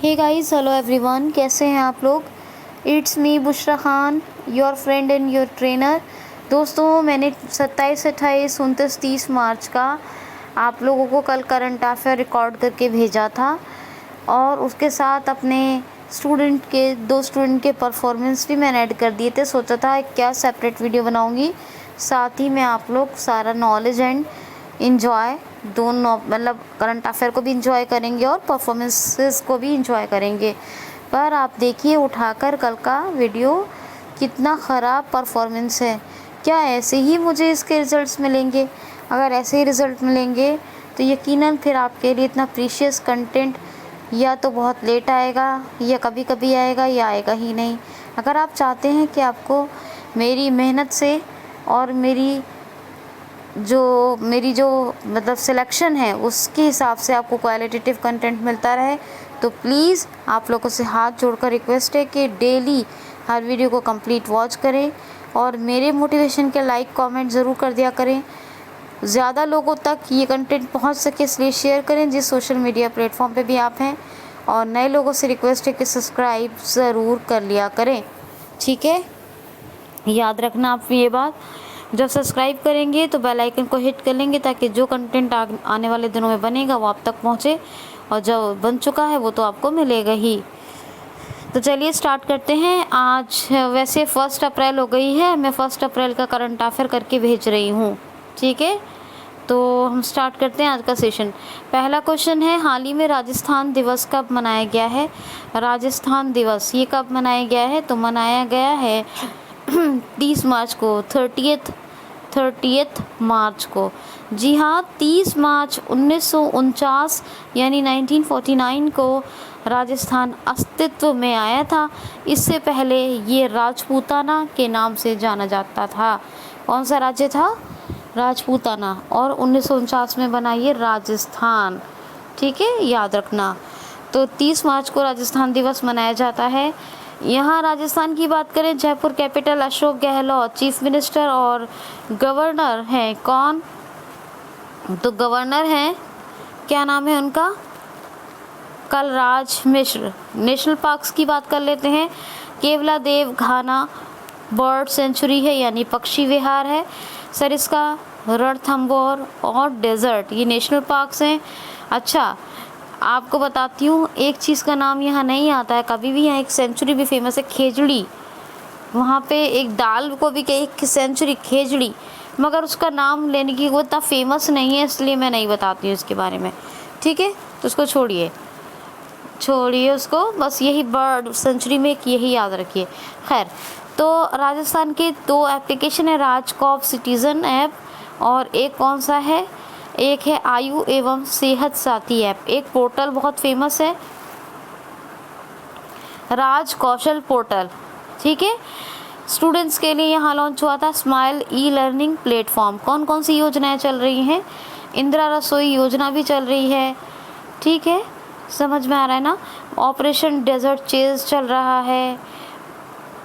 Hey guys, hello everyone, कैसे हैं आप लोग। It's me Bushra Khan, your friend and your trainer. दोस्तों, मैंने 27, 28, 29, 30 मार्च का आप लोगों को कल करंट अफेयर रिकॉर्ड करके भेजा था और उसके साथ अपने दो स्टूडेंट के परफॉर्मेंस भी मैंने ऐड कर दिए थे। सोचा था क्या सेपरेट वीडियो बनाऊंगी, साथ ही में आप लोग सारा नॉलेज एंड इंजॉय दोनों, मतलब करंट अफेयर को भी इंजॉय करेंगे और परफॉर्मेंसेस को भी इंजॉय करेंगे। पर आप देखिए उठाकर कल का वीडियो, कितना ख़राब परफॉर्मेंस है। क्या ऐसे ही मुझे इसके रिज़ल्ट्स मिलेंगे? अगर ऐसे ही रिज़ल्ट मिलेंगे तो यकीनन फिर आपके लिए इतना प्रीशियस कंटेंट या तो बहुत लेट आएगा या कभी कभी आएगा या आएगा ही नहीं। अगर आप चाहते हैं कि आपको मेरी मेहनत से और मेरी जो मतलब सिलेक्शन है उसके हिसाब से आपको क्वालिटेटिव कंटेंट मिलता रहे, तो प्लीज़ आप लोगों से हाथ जोड़कर रिक्वेस्ट है कि डेली हर वीडियो को कंप्लीट वॉच करें और मेरे मोटिवेशन के लाइक कमेंट ज़रूर कर दिया करें। ज़्यादा लोगों तक ये कंटेंट पहुंच सके इसलिए शेयर करें जिस सोशल मीडिया प्लेटफॉर्म पे भी आप हैं। और नए लोगों से रिक्वेस्ट है कि सब्सक्राइब ज़रूर कर लिया करें, ठीक है। याद रखना आप ये बात, जब सब्सक्राइब करेंगे तो बेल आइकन को हिट कर लेंगे ताकि जो कंटेंट आने वाले दिनों में बनेगा वो आप तक पहुंचे, और जो बन चुका है वो तो आपको मिलेगा ही। तो चलिए स्टार्ट करते हैं। आज वैसे 1 अप्रैल हो गई है, मैं 1 अप्रैल का करंट अफेयर करके भेज रही हूँ, ठीक है। तो हम स्टार्ट करते हैं आज का सेशन। पहला क्वेश्चन है, हाल ही में राजस्थान दिवस कब मनाया गया है? राजस्थान दिवस ये कब मनाया गया है? तो मनाया गया है 30 मार्च को, 30 मार्च को। जी हाँ, 30 मार्च 1949 यानी 1949 को राजस्थान अस्तित्व में आया था। इससे पहले ये राजपूताना के नाम से जाना जाता था। कौन सा राज्य था? राजपूताना। और 1949 में बना ये राजस्थान, ठीक है, याद रखना। तो 30 मार्च को राजस्थान दिवस मनाया जाता है। यहाँ राजस्थान की बात करें, Jaipur capital Ashok Gehlot chief minister और गवर्नर हैं कौन? तो गवर्नर हैं, क्या नाम है उनका? कलराज मिश्र। नेशनल पार्क्स की बात कर लेते हैं। केवला देव घाना बर्ड सेंचुरी है यानी पक्षी विहार है। सरिस्का, रणथंभौर और डेजर्ट, ये नेशनल पार्क्स हैं। अच्छा, आपको बताती हूँ एक चीज़ का नाम यहाँ नहीं आता है कभी भी। यहाँ एक सेंचुरी भी फेमस है, खेजड़ी। वहाँ पे एक दाल को भी एक सेंचुरी खेजड़ी, मगर उसका नाम लेने की वो इतना फेमस नहीं है, इसलिए मैं नहीं बताती हूँ इसके बारे में, ठीक है। तो उसको छोड़िए उसको, बस यही बर्ड सेंचुरी में एक यही याद रखिए। खैर, तो राजस्थान के 2 एप्लीकेशन है, राजकॉप सिटीज़न ऐप और एक कौन सा है, एक है आयु एवं सेहत साथी ऐप। एक पोर्टल बहुत फेमस है, राज कौशल पोर्टल, ठीक है। स्टूडेंट्स के लिए यहाँ लॉन्च हुआ था स्माइल ई लर्निंग प्लेटफॉर्म। कौन कौन सी योजनाएं चल रही हैं? इंदिरा रसोई योजना भी चल रही है, ठीक है, समझ में आ रहा है ना। ऑपरेशन डेजर्ट चेज चल रहा है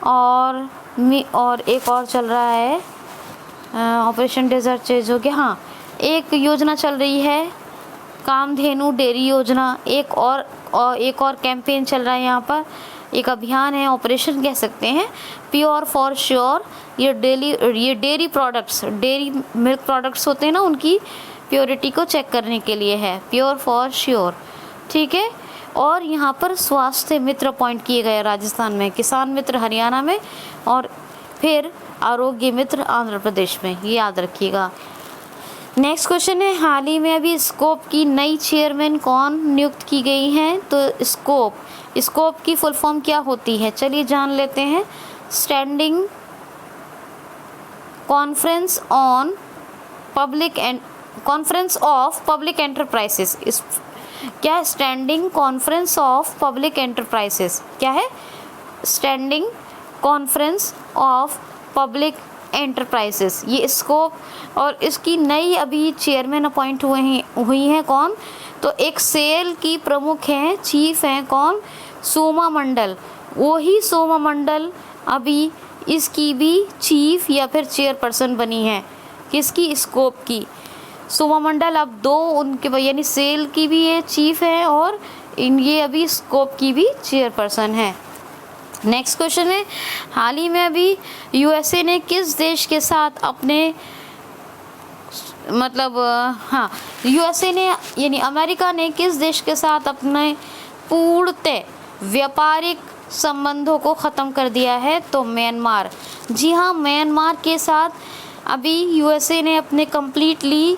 और एक और चल रहा है, ऑपरेशन डेजर्ट चेज हो गया। हाँ, एक योजना चल रही है कामधेनु डेयरी योजना। एक और कैंपेन चल रहा है यहाँ पर, एक अभियान है, ऑपरेशन कह सकते हैं, प्योर फॉर श्योर। ये dairy products, dairy milk products होते हैं ना, उनकी प्योरिटी को चेक करने के लिए है, प्योर फॉर श्योर, ठीक है। और यहाँ पर स्वास्थ्य मित्र अपॉइंट किए गए राजस्थान में, किसान मित्र हरियाणा में और फिर आरोग्य मित्र आंध्र प्रदेश में, ये याद रखिएगा। नेक्स्ट क्वेश्चन है, हाल ही में अभी स्कोप की नई चेयरमैन कौन नियुक्त की गई हैं? तो स्कोप की फुल फॉर्म क्या होती है, चलिए जान लेते हैं। Standing conference of public enterprises. क्या है? Standing conference of public enterprises क्या है? Standing conference of public enterprises, ये स्कोप। और इसकी नई अभी चेयरमैन अपॉइंट हुई हैं कौन? तो एक सेल की प्रमुख हैं, चीफ हैं कौन? सोमा मंडल। वही सोमा मंडल अभी इसकी भी चीफ या फिर चेयरपर्सन बनी है। किसकी? स्कोप की। सोमा मंडल अब 2 उनके यानी सेल की भी ये चीफ है और ये अभी स्कोप की भी चेयरपर्सन है। नेक्स्ट क्वेश्चन है, हाल ही में अभी यूएसए ने किस देश के साथ अपने यूएसए ने यानी अमेरिका ने किस देश के साथ अपने पूर्णतः व्यापारिक संबंधों को ख़त्म कर दिया है? तो म्यांमार। जी हाँ, म्यांमार के साथ अभी यूएसए ने अपने कम्प्लीटली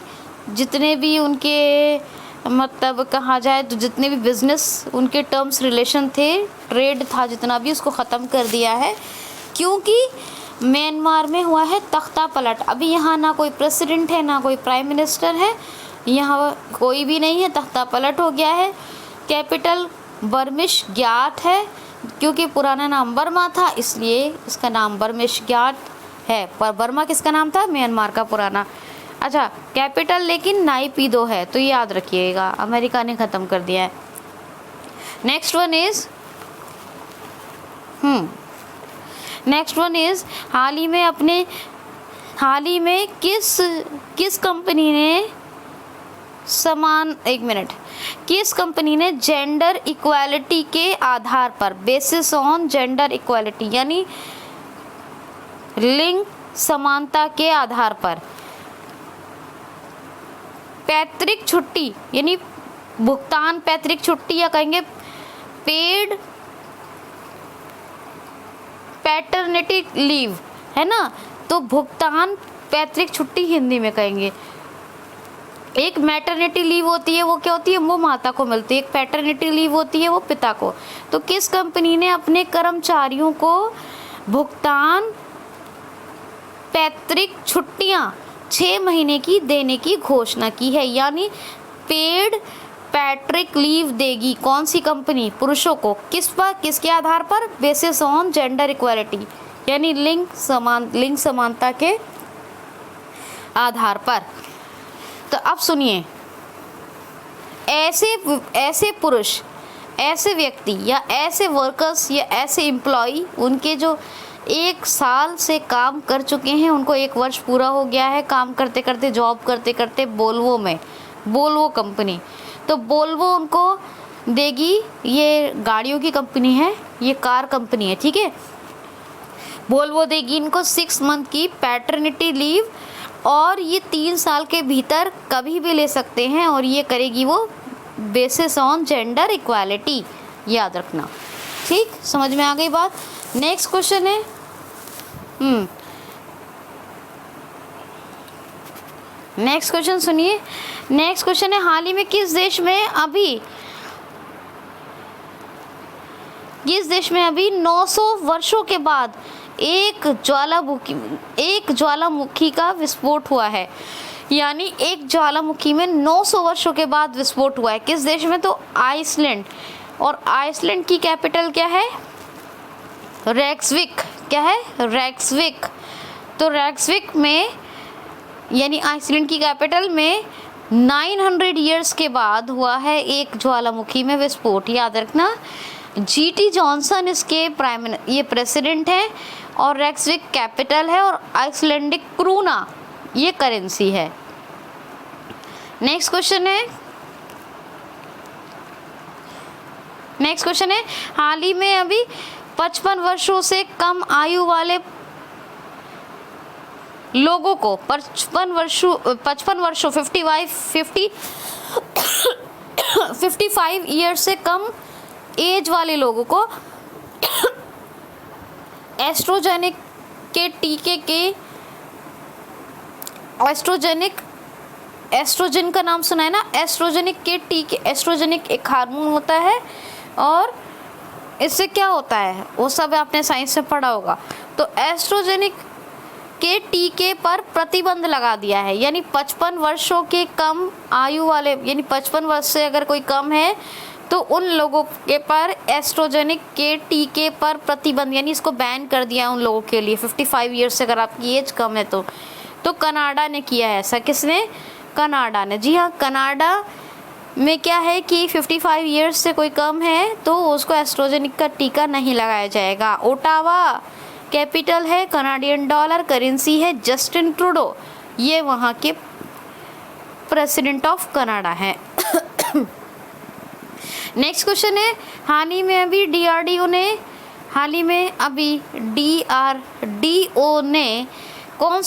जितने भी उनके कहा जाए तो जितने भी बिज़नेस उनके टर्म्स रिलेशन थे, ट्रेड था जितना भी, उसको ख़त्म कर दिया है, क्योंकि म्यांमार में हुआ है तख्ता पलट। अभी यहाँ ना कोई प्रेसिडेंट है ना कोई प्राइम मिनिस्टर है, यहाँ कोई भी नहीं है, तख्ता पलट हो गया है। कैपिटल बर्मिश ग्याट है, क्योंकि पुराना नाम बर्मा था इसलिए इसका नाम बर्मिश ग्याट है, पर बर्मा किसका नाम था? म्यांमार का पुराना। अच्छा, कैपिटल लेकिन नाइपीदो है, तो याद रखिएगा, अमेरिका ने ख़त्म कर दिया है। नेक्स्ट वन इज़ हाल ही में किस कंपनी ने किस कंपनी ने जेंडर इक्वालिटी के आधार पर, बेसिस ऑन जेंडर इक्वालिटी यानी लिंग समानता के आधार पर, पैतृक छुट्टी यानी भुगतान पैतृक छुट्टी या कहेंगे पेड पैटर्निटी लीव, है ना, तो भुगतान पैतृक छुट्टी हिंदी में कहेंगे। एक मैटरनिटी लीव होती है, वो क्या होती है? वो माता को मिलती है। एक पैटर्निटी लीव होती है, वो पिता को। तो किस कंपनी ने अपने कर्मचारियों को भुगतान पैतृक छुट्टियां 6 महीने की देने की घोषणा की है, यानी पेड पैट्रिक लीव देगी कौन सी कंपनी? पुरुषों को। किसके आधार पर? बेसिस ऑन जेंडर इक्वालिटी यानी लिंग समानता के आधार पर। तो अब सुनिए, ऐसे पुरुष, ऐसे व्यक्ति या ऐसे वर्कर्स या ऐसे एम्प्लॉई, उनके जो 1 साल से काम कर चुके हैं, उनको 1 वर्ष पूरा हो गया है काम करते करते, जॉब करते करते वोल्वो कंपनी। तो वोल्वो उनको देगी, ये गाड़ियों की कंपनी है, ये कार कंपनी है, ठीक है। वोल्वो देगी इनको 6 मंथ की पैटर्निटी लीव, और ये 3 साल के भीतर कभी भी ले सकते हैं, और ये करेगी वो बेसिस ऑन जेंडर इक्वालिटी, याद रखना, ठीक। समझ में आ गई बात। नेक्स्ट क्वेश्चन है, नेक्स्ट क्वेश्चन सुनिए। नेक्स्ट क्वेश्चन है, हाल ही में किस देश में अभी 900 वर्षों के बाद एक ज्वालामुखी का विस्फोट हुआ है? यानी एक ज्वालामुखी में 900 वर्षों के बाद विस्फोट हुआ है। किस देश में? तो आइसलैंड। और आइसलैंड की कैपिटल क्या है? रेक्सविक। क्या है? रेक्सविक। तो रेक्सविक में यानी आइसलैंड की कैपिटल में 900 ईयर्स के बाद हुआ है एक ज्वालामुखी में विस्फोट, याद रखना। जीटी जॉनसन इसके ये प्रेसिडेंट हैं, और रेक्सविक कैपिटल है, और आइसलैंडिक क्रूना ये करेंसी है। नेक्स्ट क्वेश्चन है, हाल ही में अभी 55 वर्षों से कम आयु वाले लोगों को 55 ईयर से कम एज वाले लोगों को एस्ट्रोजेनिक के टीके के एस्ट्रोजन का नाम सुना है ना? एस्ट्रोजेनिक के टीके, एस्ट्रोजेनिक एक हार्मोन होता है, और इससे क्या होता है वो सब आपने साइंस में पढ़ा होगा। तो एस्ट्रोजेनिक के टीके पर प्रतिबंध लगा दिया है, यानी 55 वर्षों के कम आयु वाले, यानी 55 वर्ष से अगर कोई कम है तो उन लोगों के पर एस्ट्रोजेनिक के टीके पर प्रतिबंध, यानी इसको बैन कर दिया उन लोगों के लिए 55 ईयर्स से अगर आपकी एज कम है तो कनाडा ने किया है ऐसा। किसने? कनाडा ने। जी हाँ, कनाडा में क्या है कि 55 ईयर्स से कोई कम है तो उसको एस्ट्रोजेनिक का टीका नहीं लगाया जाएगा। ओटावा कैपिटल है, कनाडियन डॉलर, करेंसी है जस्टिन ट्रूडो, ये वहाँ के प्रेसिडेंट ऑफ कनाडा हैं। नेक्स्ट क्वेश्चन है, हाल ही में अभी DRDO ने कौन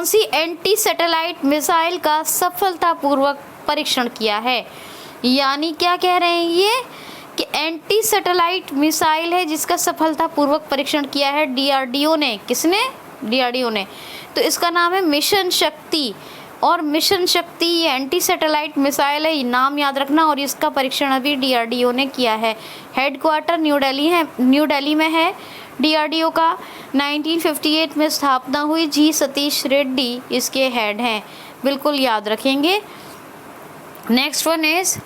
सी एंटी सैटेलाइट मिसाइल का सफलतापूर्वक परीक्षण किया है। यानी क्या कह रहे हैं ये कि एंटी सैटेलाइट मिसाइल है जिसका सफलतापूर्वक परीक्षण किया है DRDO ने। किसने? DRDO ने। तो इसका नाम है मिशन शक्ति। और मिशन शक्ति ये एंटी सैटेलाइट मिसाइल है, नाम याद रखना। और इसका परीक्षण अभी DRDO ने किया है। हेडक्वार्टर न्यू दिल्ली में है DRDO का। 1958 में स्थापना हुई। जी सतीश रेड्डी इसके हेड हैं, बिल्कुल याद रखेंगे। नेक्स्ट वन इज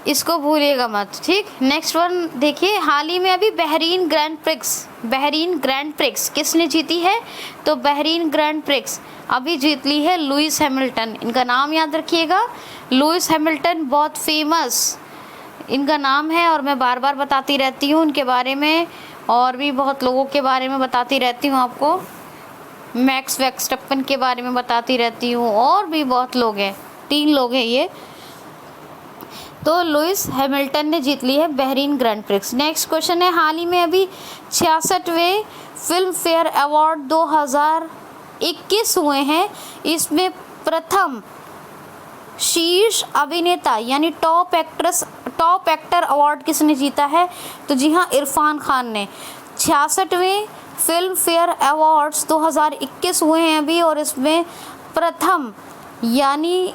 इसको भूलिएगा मत, ठीक। नेक्स्ट वन देखिए, हाल ही में अभी बहरीन ग्रैंड प्रिक्स किसने जीती है? तो बहरीन ग्रैंड प्रिक्स अभी जीत ली है लुइस हैमिल्टन। इनका नाम याद रखिएगा, लुइस हैमिल्टन बहुत फेमस इनका नाम है। और मैं बार बार बताती रहती हूँ इनके बारे में, और भी बहुत लोगों के बारे में बताती रहती हूँ आपको। मैक्स वर्स्टेपन के बारे में बताती रहती हूँ, और भी बहुत लोग हैं, 3 लोग हैं ये। तो लुइस हैमिल्टन ने जीत ली है Bahrain grand prix. Next question है, हाल ही में अभी 66वें फिल्म फेयर अवार्ड 2021 हुए हैं। इसमें प्रथम शीर्ष अभिनेता यानी टॉप एक्टर अवार्ड किसने जीता है? तो जी हाँ, इरफान खान ने। 66वें फिल्म फेयर अवार्ड्स 2021 हुए हैं अभी, और इसमें प्रथम यानी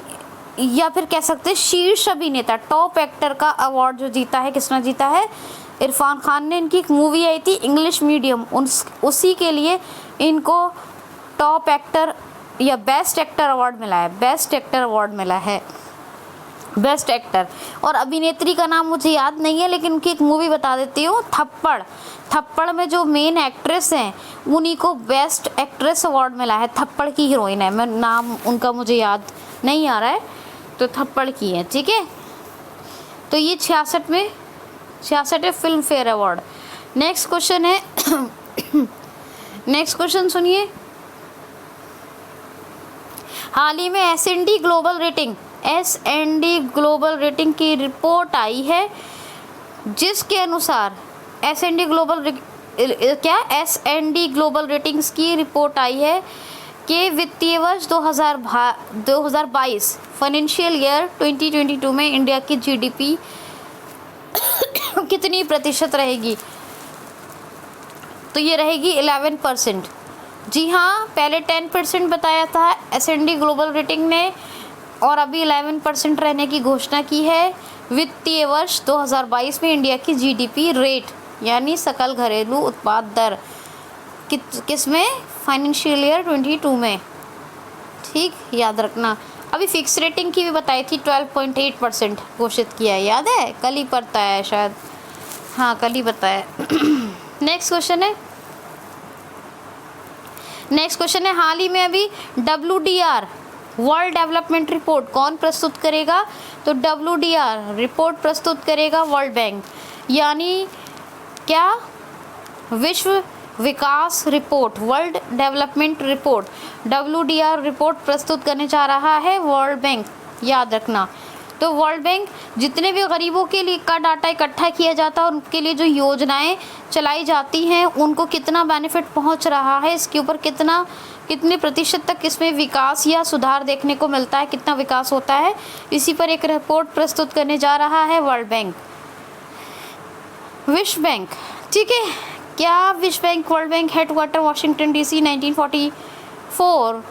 या फिर कह सकते हैं शीर्ष अभिनेता टॉप एक्टर का अवार्ड जो जीता है, किसने जीता है? इरफान खान ने। इनकी एक मूवी आई थी इंग्लिश मीडियम, उसी के लिए इनको टॉप एक्टर या बेस्ट एक्टर अवार्ड मिला है। बेस्ट एक्टर अवार्ड मिला है, बेस्ट एक्टर। और अभिनेत्री का नाम मुझे याद नहीं है, लेकिन उनकी एक मूवी बता देती हूँ, थप्पड़ में जो मेन एक्ट्रेस हैं उन्हीं को बेस्ट एक्ट्रेस अवार्ड मिला है। थप्पड़ की हीरोइन है, मैं नाम उनका मुझे याद नहीं आ रहा है, तो थप्पड़ की है, ठीक है। तो ये 66वें Filmfare award. Next question है नेक्स्ट क्वेश्चन सुनिए, हाल ही में S&P ग्लोबल रेटिंग की रिपोर्ट आई है, जिसके अनुसार S&P ग्लोबल रेटिंग्स की रिपोर्ट आई है कि वित्तीय वर्ष 2022 फाइनेंशियल ईयर 2022 में इंडिया की GDP कितनी प्रतिशत रहेगी? तो ये रहेगी 11%। जी हाँ, पहले 10% बताया था S&P ग्लोबल रेटिंग ने, और अभी 11% रहने की घोषणा की है। वित्तीय वर्ष 2022 में इंडिया की GDP रेट यानी सकल घरेलू उत्पाद दर किस में? फाइनेंशियल ईयर 22 में, ठीक, याद रखना। अभी फिक्स रेटिंग की भी बताई थी, 12.8% घोषित किया है, याद है? कल ही पढ़ता है शायद, हाँ कल ही बताया। नेक्स्ट क्वेश्चन है, हाल ही में अभी WDR वर्ल्ड डेवलपमेंट रिपोर्ट कौन प्रस्तुत करेगा? तो WDR रिपोर्ट प्रस्तुत करेगा वर्ल्ड बैंक। यानी क्या? विश्व विकास रिपोर्ट, world development report, WDR report प्रस्तुत करने जा रहा है वर्ल्ड बैंक, याद रखना। तो वर्ल्ड बैंक जितने भी गरीबों के लिए का डाटा इकट्ठा किया जाता है, उनके लिए जो योजनाएं चलाई जाती हैं उनको कितना बेनिफिट पहुंच रहा है, इसके ऊपर कितने प्रतिशत तक इसमें विकास या सुधार देखने को मिलता है, कितना विकास होता है, इसी पर एक रिपोर्ट प्रस्तुत करने जा रहा है वर्ल्ड बैंक। विश्व बैंक, ठीक है, क्या विश्व bank world bank headquarter Washington DC 1944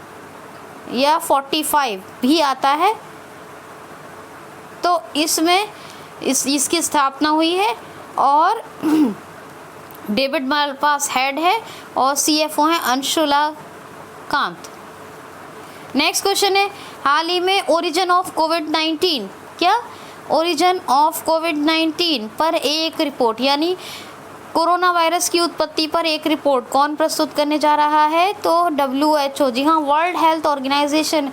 या 45 भी आता है। तो इसमें इसकी स्थापना हुई है, और डेविड मालपास हेड है, और CFO हैं अंशुला कांत। नेक्स्ट क्वेश्चन है, हाल ही में ओरिजिन ऑफ कोविड-19 पर एक रिपोर्ट यानी कोरोना वायरस की उत्पत्ति पर एक रिपोर्ट कौन प्रस्तुत करने जा रहा है? तो WHO, जी हाँ, वर्ल्ड हेल्थ ऑर्गेनाइजेशन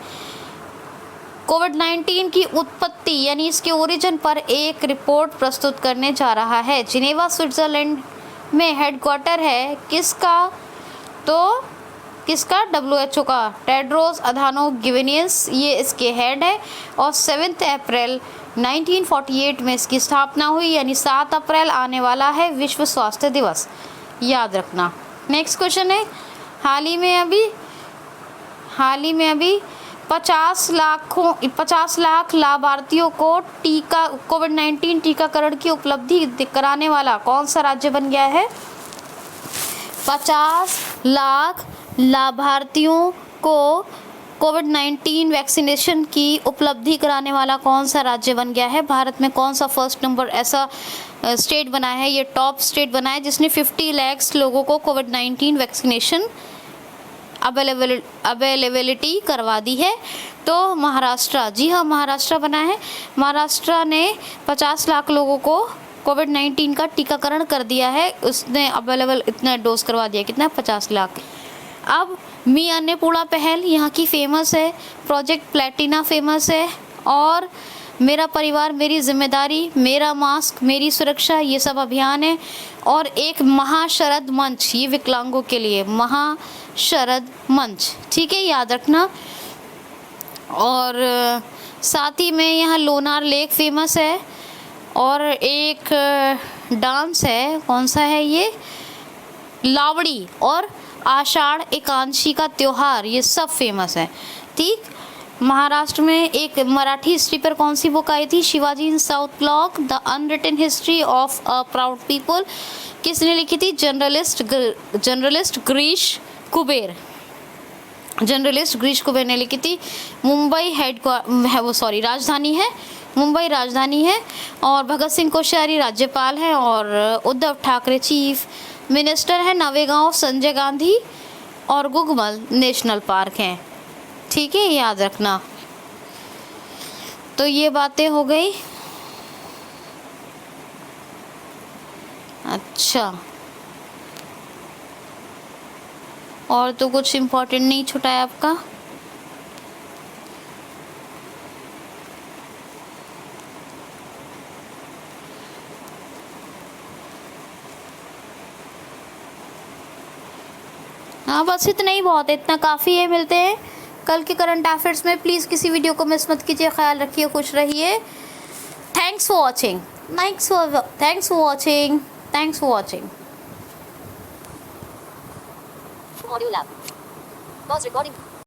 कोविड-19 की उत्पत्ति यानी इसके ओरिजिन पर एक रिपोर्ट प्रस्तुत करने जा रहा है। जिनेवा स्विट्जरलैंड में हेडक्वार्टर है किसका? तो किसका? WHO का, टेड्रोस अधानोम गिब्रेयेसस, ये इसके हेड है। और 7 अप्रैल 1948 में इसकी स्थापना हुई, यानी 7 अप्रैल आने वाला है विश्व स्वास्थ्य दिवस, याद रखना। नेक्स्ट क्वेश्चन है, हाल ही में अभी 50 लाख लाभार्थियों को कोविड-19 टीकाकरण की उपलब्धि कराने वाला कौन सा राज्य बन गया है? 50 लाख लाभार्थियों को कोविड-19 वैक्सीनेशन की उपलब्धि कराने वाला कौन सा राज्य बन गया है? भारत में कौन सा फर्स्ट नंबर ऐसा स्टेट बना है, ये टॉप स्टेट बना है जिसने 50 लाख लोगों को कोविड-19 वैक्सीनेशन अवेलेबिलिटी करवा दी है? तो महाराष्ट्र, जी हाँ, महाराष्ट्र बना है। महाराष्ट्र ने 50 लाख लोगों को कोविड-19 का टीकाकरण कर दिया है, उसने अवेलेबल इतना डोज करवा दिया, कितना? 50 लाख। अब मी अन्नपूर्णा पहल यहाँ की फेमस है, प्रोजेक्ट प्लेटिना फेमस है, और मेरा परिवार मेरी जिम्मेदारी, मेरा मास्क मेरी सुरक्षा, ये सब अभियान है। और एक महाशरद मंच, ये विकलांगों के लिए महाशरद मंच, ठीक है, याद रखना। और साथ ही में यहाँ लोनार लेक फेमस है, और एक डांस है, कौन सा है ये? लावड़ी, और आषाढ़ एकादशी का त्योहार, ये सब फेमस है, ठीक। महाराष्ट्र में एक मराठी हिस्ट्री पर कौन सी बुक आई थी? Shivaji in South Block, the unwritten history of a proud people, किसने लिखी थी? जर्नलिस्ट गिरीश कुबेर, जर्नलिस्ट गिरीश कुबेर ने लिखी थी। मुंबई राजधानी है, मुंबई राजधानी है। और भगत सिंह कोश्यारी राज्यपाल हैं, और उद्धव ठाकरे चीफ मिनिस्टर है। नवेगांव संजय गांधी और गुगमल नेशनल पार्क हैं, ठीक है, याद रखना। तो ये बातें हो गई। अच्छा, और तो कुछ इम्पोर्टेंट नहीं छूटा है आपका? हाँ, बस इतना ही बहुत है, इतना काफ़ी है। मिलते हैं कल के करंट अफेयर्स में। प्लीज़ किसी वीडियो को मिस मत कीजिए, ख्याल रखिए, खुश रहिए। Thanks for watching. Audio Lab. Pause recording.